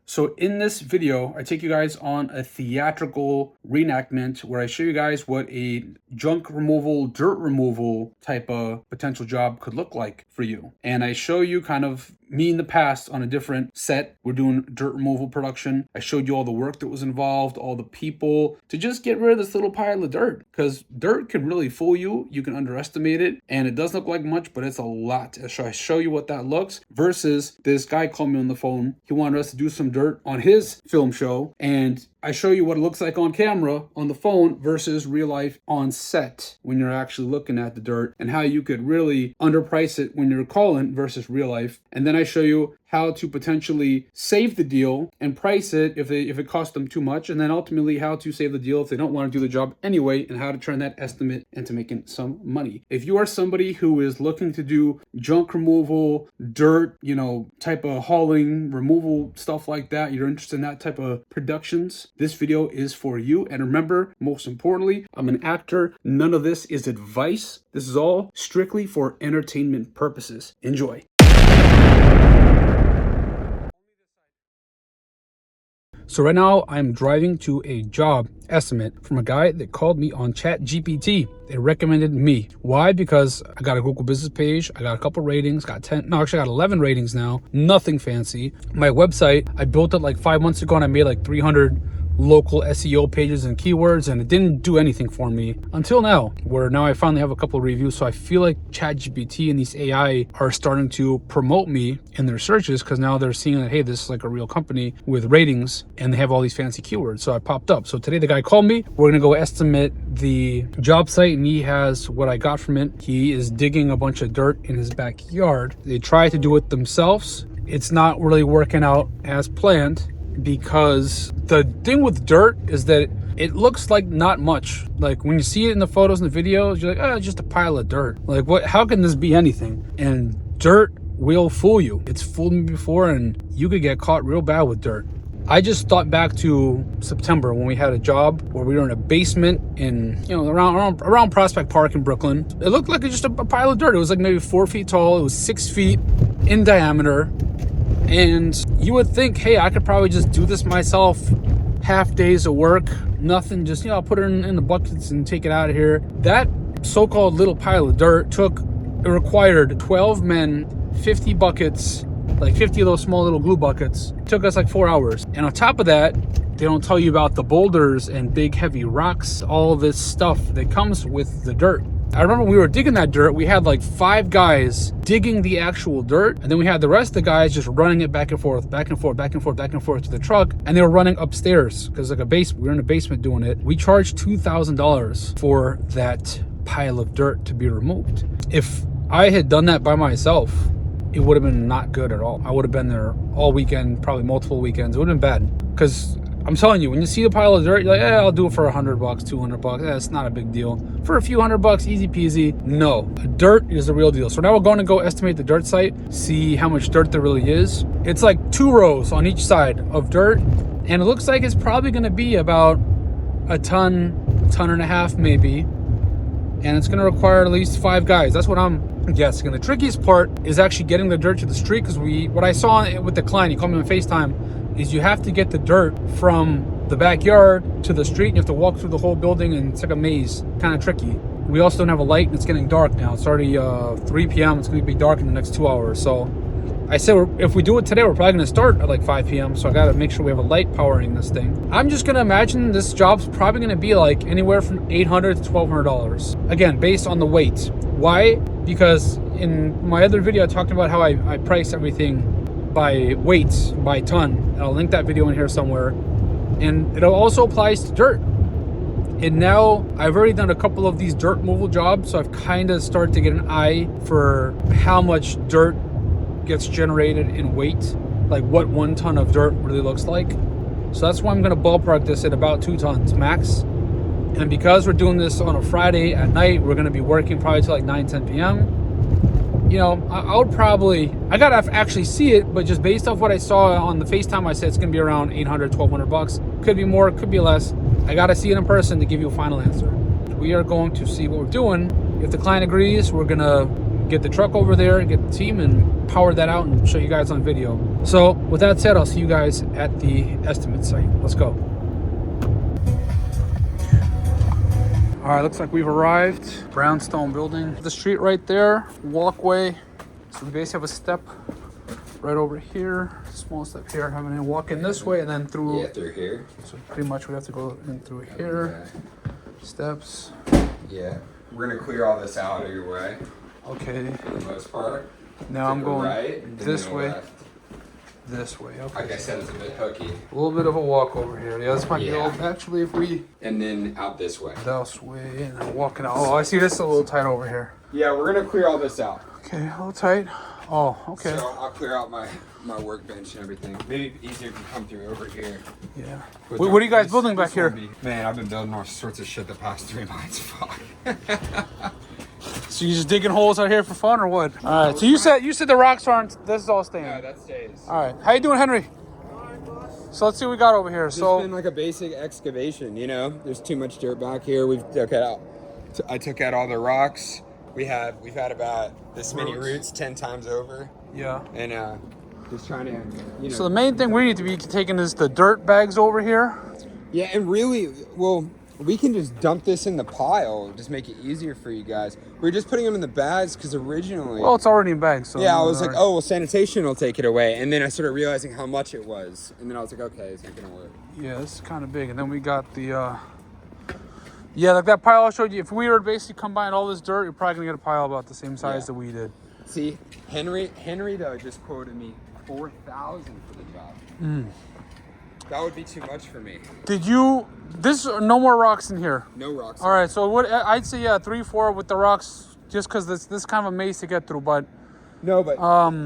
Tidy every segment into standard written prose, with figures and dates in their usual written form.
So in this video, I take you guys on a theatrical reenactment where I show you guys what a junk removal, dirt removal type of potential job could look like for you. And I show you kind of me in the past on a different set. We're doing dirt removal production. I showed you all the work that was involved, all the people to just get rid of this little pile of dirt, because dirt can really fool you. You can underestimate it and it doesn't look like much, but it's a lot. So I show you what that looks versus this guy called me on the phone. He wanted us to do some dirt on his film show, and I show you what it looks like on camera on the phone versus real life on set when you're actually looking at the dirt, and how you could really underprice it when you're calling versus real life. And then I show you how to potentially save the deal and price it if it costs them too much, and then ultimately how to save the deal if they don't want to do the job anyway, and how to turn that estimate into making some money. If you are somebody who is looking to do junk removal, dirt, type of hauling, removal, stuff like that, you're interested in that type of productions, this video is for you. And remember, most importantly, I'm an actor. None of this is advice. This is all strictly for entertainment purposes. Enjoy. So right now I'm driving to a job estimate from a guy that called me on ChatGPT. They recommended me. Why? Because I got a Google business page. I got a couple ratings, got 11 ratings now. Nothing fancy. My website, I built it like 5 months ago and I made like 300 local SEO pages and keywords, and it didn't do anything for me until now, where now I finally have a couple of reviews. So I feel like ChatGPT and these AI are starting to promote me in their searches, because now they're seeing that, hey, this is like a real company with ratings and they have all these fancy keywords. So I popped up. So today the guy called me. We're gonna go estimate the job site, and he has what I got from it. He is digging a bunch of dirt in his backyard. They try to do it themselves. It's not really working out as planned, because the thing with dirt is that it looks like not much. Like when you see it in the photos and the videos, you're like, oh, it's just a pile of dirt. Like, what? How can this be anything? And dirt will fool you. It's fooled me before, and you could get caught real bad with dirt. I just thought back to September when we had a job where we were in a basement in, around Prospect Park in Brooklyn. It looked like just a pile of dirt. It was like maybe 4 feet tall. It was 6 feet in diameter. And you would think, hey, I could probably just do this myself, half days of work, nothing, just, I'll put it in the buckets and take it out of here. That so-called little pile of dirt it required 12 men, 50 buckets, like 50 of those small little glue buckets. It took us like 4 hours. And on top of that, they don't tell you about the boulders and big heavy rocks, all this stuff that comes with the dirt. I remember we were digging that dirt. We had like 5 guys digging the actual dirt, and then we had the rest of the guys just running it back and forth, back and forth, back and forth, back and forth to the truck. And they were running upstairs because like we were in a basement doing it. We charged $2,000 for that pile of dirt to be removed. If I had done that by myself, it would have been not good at all. I would have been there all weekend, probably multiple weekends. It would have been bad, because I'm telling you, when you see a pile of dirt, you're like, I'll do it for $100, $200. It's not a big deal. For a few $100, easy peasy. No, dirt is the real deal. So now we're going to go estimate the dirt site, see how much dirt there really is. It's like 2 rows on each side of dirt, and it looks like it's probably going to be about a ton and a half maybe. And it's going to require at least 5 guys. That's what I'm guessing. And the trickiest part is actually getting the dirt to the street, because what I saw with the client, he called me on FaceTime, is you have to get the dirt from the backyard to the street, and you have to walk through the whole building, and it's like a maze, kind of tricky. We also don't have a light, and it's getting dark now. It's already 3 p.m. It's going to be dark in the next 2 hours. So I said, if we do it today, we're probably going to start at like 5 p.m. So I got to make sure we have a light powering this thing. I'm just going to imagine this job's probably going to be like anywhere from $800 to $1,200. Again, based on the weight. Why? Because in my other video, I talked about how I price everything by weight, by ton. And I'll link that video in here somewhere. And it also applies to dirt. And now I've already done a couple of these dirt removal jobs, so I've kind of started to get an eye for how much dirt gets generated in weight, like what 1 ton of dirt really looks like. So that's why I'm going to ballpark this at about 2 tons max. And because we're doing this on a Friday at night, we're going to be working probably till like 9-10 p.m. I gotta actually see it, but just based off what I saw on the FaceTime, I said it's gonna be around $800, $1,200. Could be more, could be less. I gotta see it in person to give you a final answer. We are going to see what we're doing. If the client agrees, we're gonna get the truck over there, get the team, and power that out and show you guys on video. So with that said, I'll see you guys at the estimate site. Let's go. All right, looks like we've arrived. Brownstone building. The street right there, walkway. So we basically have a step right over here, small step here. I'm gonna walk in this way and then through. Yeah, through here. So pretty much we have to go in through here. Steps. Yeah, we're gonna clear all this out of your way. Okay. For the most part. Now I'm going right, this way. Left. This way. Okay. Like I said, it's a bit hooky. A little bit of a walk over here. Yeah, this might be old. Actually, if we. And then out this way. This way and I'm walking out. Oh, I see this is a little tight over here. Yeah, we're gonna clear all this out. Okay, a little tight. Oh, okay. So I'll clear out my workbench and everything. Maybe easier if you come through over here. Yeah. What are you guys building back here? Man, I've been building all sorts of shit the past 3 months. Fuck. So you just digging holes out here for fun or what? All right. So you said the rocks aren't. This is all staying. Yeah, that stays. All right. How you doing, Henry? So let's see what we got over here. It's So been like a basic excavation, you know. There's too much dirt back here. We've took it out. I took out all the rocks. We've had about this many roots 10 times over. Yeah. And just trying to, you know. So the main thing we need to be taking is the dirt bags over here. Yeah, and really, well, we can just dump this in the pile, just make it easier for you guys. We're just putting them in the bags because originally. Well, it's already in bags. So yeah, I was like, oh, well, sanitation will take it away, and then I started realizing how much it was, and then I was like, okay, it's not gonna work. Yeah, this is kind of big, and then we got the. Yeah, like that pile I showed you. If we were to basically combine all this dirt, you're probably gonna get a pile about the same size that we did. See, Henry though just quoted me $4,000 for the job. That would be too much for me. Did you? No more rocks in here. No rocks. All right, so what I'd say, 3-4 with the rocks, just because this is kind of a maze to get through. But no, but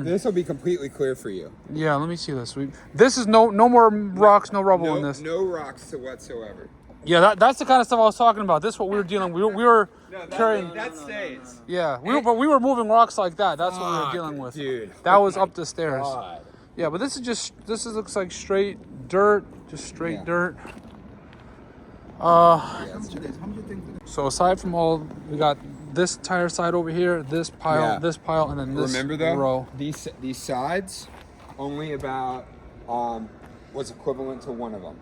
this will be completely clear for you. Yeah, let me see this. This is no more rocks, no rubble in this. No rocks whatsoever. Yeah, that's the kind of stuff I was talking about. This is what we were dealing. We were carrying. That stays. Yeah, but we were moving rocks like that. That's what we were dealing with. Dude, that was up the stairs. God. Yeah, but this looks like straight dirt, just straight dirt. So aside from all, we got this entire side over here, this pile, and then this row. These sides, only about what's equivalent to one of them,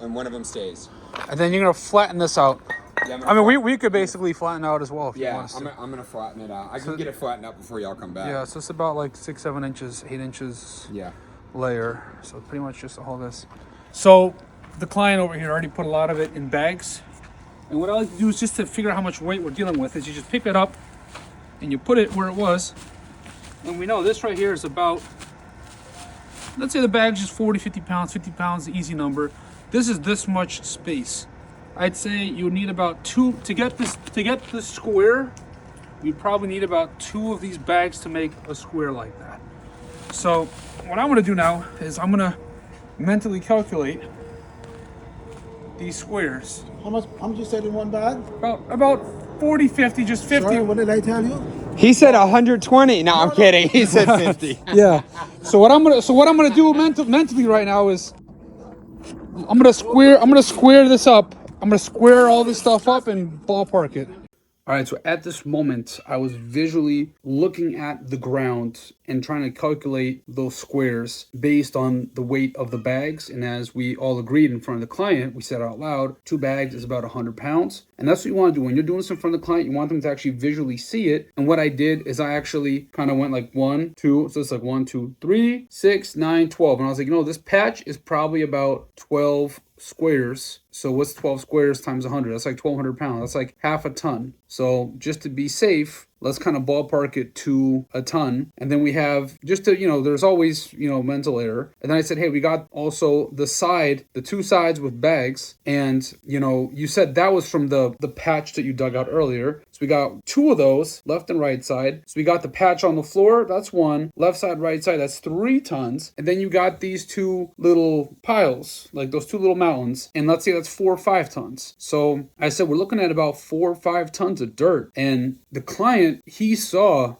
and one of them stays. And then you're gonna flatten this out. Yeah, I mean, we could basically flatten out as well if you want us to. I'm gonna flatten it out. I can get it flattened out before y'all come back. Yeah, so it's about like 6-7 inches, 8 inches. Yeah. Layer. So pretty much just all this. So the client over here already put a lot of it in bags. And what I like to do is just to figure out how much weight we're dealing with is you just pick it up and you put it where it was. And we know this right here is about, let's say the bag's just 50 pounds, the easy number. This is this much space. I'd say you need about 2 to get this square. You probably need about 2 of these bags to make a square like that. So what I'm gonna do now is I'm gonna mentally calculate these squares. How much you said in one bag? About 40, 50, just 50. Sorry, what did I tell you? He said 120. No, I'm kidding. He said 50. Yeah. So what I'm gonna do mentally right now is I'm gonna square this up. I'm gonna square all this stuff up and ballpark it. All right, so at this moment, I was visually looking at the ground and trying to calculate those squares based on the weight of the bags. And as we all agreed in front of the client, we said out loud, 2 bags is about 100 pounds. And that's what you want to do. When you're doing this in front of the client, you want them to actually visually see it. And what I did is I actually kind of went like 1, 2, so it's like 1, 2, 3, 6, 9, 12. And I was like, this patch is probably about 12 squares. So what's 12 squares times 100? That's like 1,200 pounds. That's like half a ton. So just to be safe, let's kind of ballpark it to a ton. And then we have, just to, there's always, mental error. And then I said, hey, we got also the 2 sides with bags. And, you said that was from the patch that you dug out earlier. So we got 2 of those, left and right side. So we got the patch on the floor, that's 1. Left side, right side, that's 3 tons. And then you got these 2 little piles, like those 2 little mountains. And let's say that's 4 or 5 tons. So I said, we're looking at about 4 or 5 tons of dirt. And the client,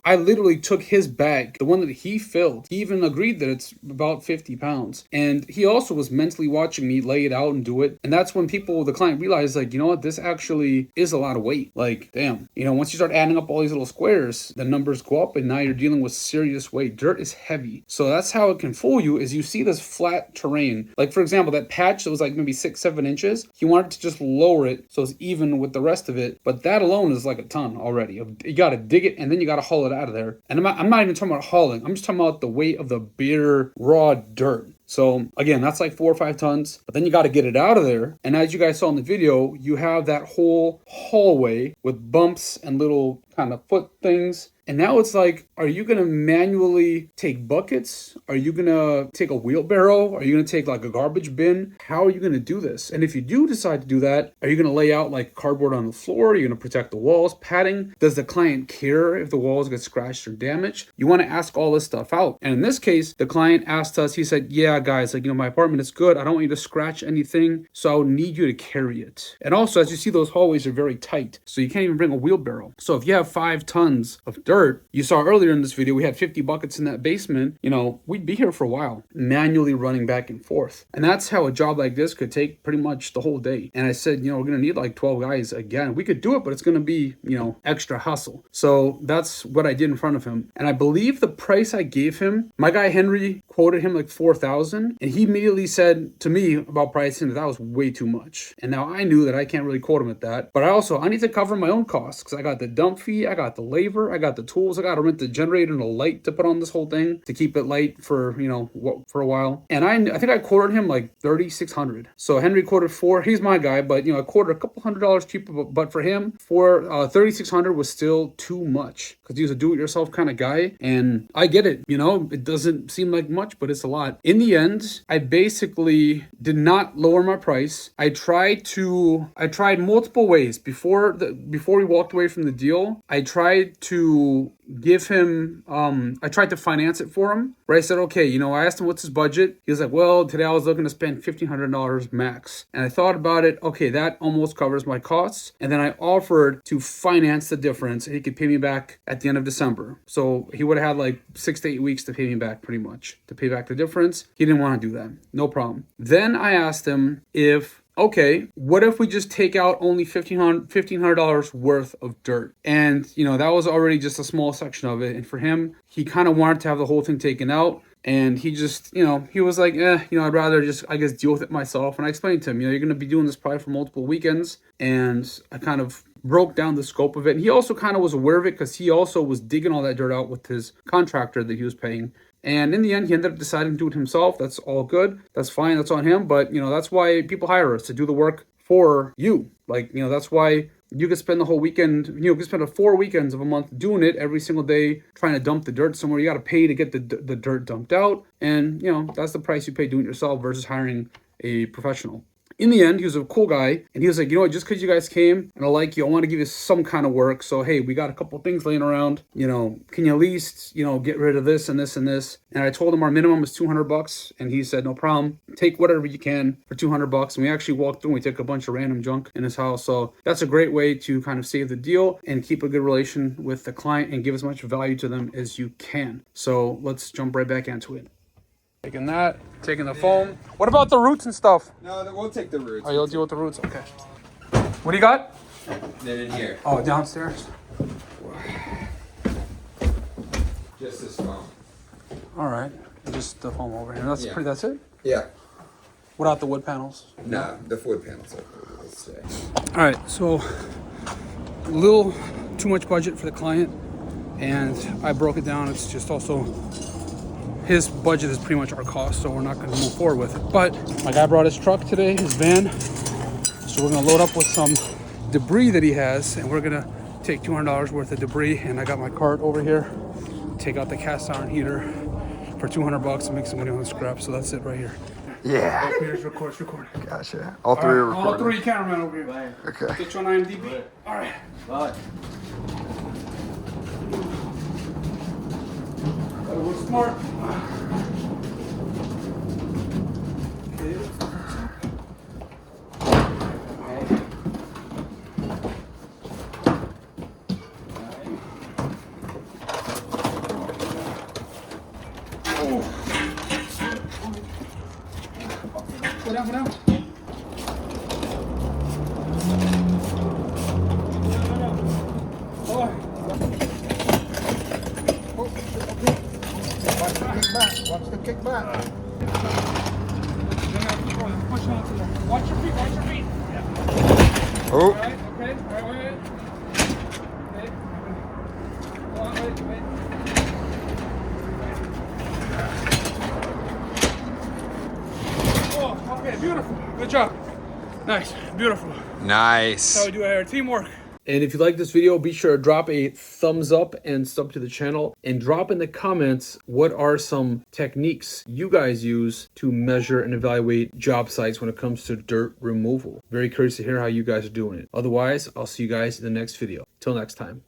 I literally took his bag, the one that he filled. He even agreed that it's about 50 pounds. And he also was mentally watching me lay it out and do it. And that's when the client realized, like, you know what, this actually is a lot of weight. Like, damn. then, you know, once you start adding up all these little squares, the numbers go up and now you're dealing with serious weight. Dirt is heavy. So that's how it can fool you, is you see this flat terrain. Like for example, that patch that was like maybe 6-7 inches, he wanted to just lower it so it's even with the rest of it. But that alone is like a ton already. You got to dig it and then you got to haul it out of there. And I'm not even talking about hauling. I'm just talking about the weight of the bare raw dirt. So again, that's like 4 or 5 tons, but then you got to get it out of there. And as you guys saw in the video, you have that whole hallway with bumps and little kind of foot things. And now it's like, are you going to manually take buckets? Are you going to take a wheelbarrow? Are you going to take like a garbage bin? How are you going to do this? And if you do decide to do that, are you going to lay out like cardboard on the floor? Are you going to protect the walls, padding? Does the client care if the walls get scratched or damaged? You want to ask all this stuff out. And in this case, the client asked us, he said, yeah, guys, like, you know, my apartment is good. I don't want you to scratch anything. So I would need you to carry it. And also, as you see, those hallways are very tight. So you can't even bring a wheelbarrow. So if you have 5 tons of dirt, you saw earlier in this video, we had 50 buckets in that basement. You know, we'd be here for a while, manually running back and forth. And that's how a job like this could take pretty much the whole day. And I said, you know, we're going to need like 12 guys again. We could do it, but it's going to be, you know, extra hustle. So that's what I did in front of him. And I believe the price I gave him, my guy Henry quoted him like 4,000. And he immediately said to me about pricing that was way too much. And now I knew that I can't really quote him at that. But I need to cover my own costs because I got the dump fee, I got the labor, I got the tools, I got to rent the generator and a light to put on this whole thing to keep it light for, you know, for a while. And I think I quoted him like 3,600. So Henry quoted 4. He's my guy, but you know, I quoted a couple $100 cheaper. But for him, 3,600 was still too much because he's a do-it-yourself kind of guy. And I get it. You know, it doesn't seem like much, but it's a lot. In the end, I basically did not lower my price. I tried multiple ways before we walked away from the deal. I tried to give him I tried to finance it for him, right? I said, okay, you know, I asked him what's his budget. He was like, well, today I was looking to spend $1,500 max. And I thought about it. Okay, that almost covers my costs. And then I offered to finance the difference and he could pay me back at the end of December. So he would have had like 6 to 8 weeks to pay me back, pretty much, to pay back the difference. He didn't want to do that. No problem. Then I asked him if, okay, what if we just take out only $1,500 worth of dirt? And, you know, that was already just a small section of it. And for him, he kind of wanted to have the whole thing taken out. And he just, you know, he was like, you know, I'd rather just, I guess, deal with it myself. And I explained to him, you know, you're going to be doing this probably for multiple weekends. And I kind of broke down the scope of it. And he also kind of was aware of it because he also was digging all that dirt out with his contractor that he was paying. And in the end, he ended up deciding to do it himself. That's all good. That's fine. That's on him. But, you know, that's why people hire us, to do the work for you. Like, you know, that's why you could spend the whole weekend, you could spend 4 weekends of a month doing it every single day, trying to dump the dirt somewhere. You got to pay to get the dirt dumped out. And, you know, that's the price you pay doing it yourself versus hiring a professional. In the end, he was a cool guy, and he was like, you know what, just because you guys came and I like you, I want to give you some kind of work. So, hey, we got a couple things laying around, you know, can you at least, you know, get rid of this and this and this? And I told him our minimum is $200, and he said, no problem, take whatever you can for $200. And we actually walked through and we took a bunch of random junk in his house. So that's a great way to kind of save the deal and keep a good relation with the client and give as much value to them as you can. So let's jump right back into it. Taking that, taking the foam. What about the roots and stuff? No, we'll take the roots. Oh, you'll deal with the roots? Okay. What do you got? They're in here. Oh, downstairs? Just this foam. All right. Just the foam over here. That's it? Yeah. Without the wood panels? No, the wood panels are cool, let's say. All right, so a little too much budget for the client, and I broke it down. It's just also his budget is pretty much our cost, so we're not going to move forward with it. But my guy brought his truck today, his van, so we're going to load up with some debris that he has, and we're going to take $200 worth of debris. And I got my cart over here, take out the cast iron heater for $200 and make some money on the scrap. So that's it right here. Yeah. Here's record. Gotcha. All three are recording. All 3 cameramen over here. Okay. Get you on IMDb. All right. Bye. We're smart. Go down. kickback. Watch the kickback. Watch your feet, watch your feet. Oh. Alright, okay, wait. Okay. Hold on, wait. Oh, okay, beautiful. Good job. Nice, beautiful. Nice. That's how we do our teamwork. And if you like this video, be sure to drop a thumbs up and sub to the channel, and drop in the comments what are some techniques you guys use to measure and evaluate job sites when it comes to dirt removal. Very curious to hear how you guys are doing it. Otherwise, I'll see you guys in the next video. Till next time.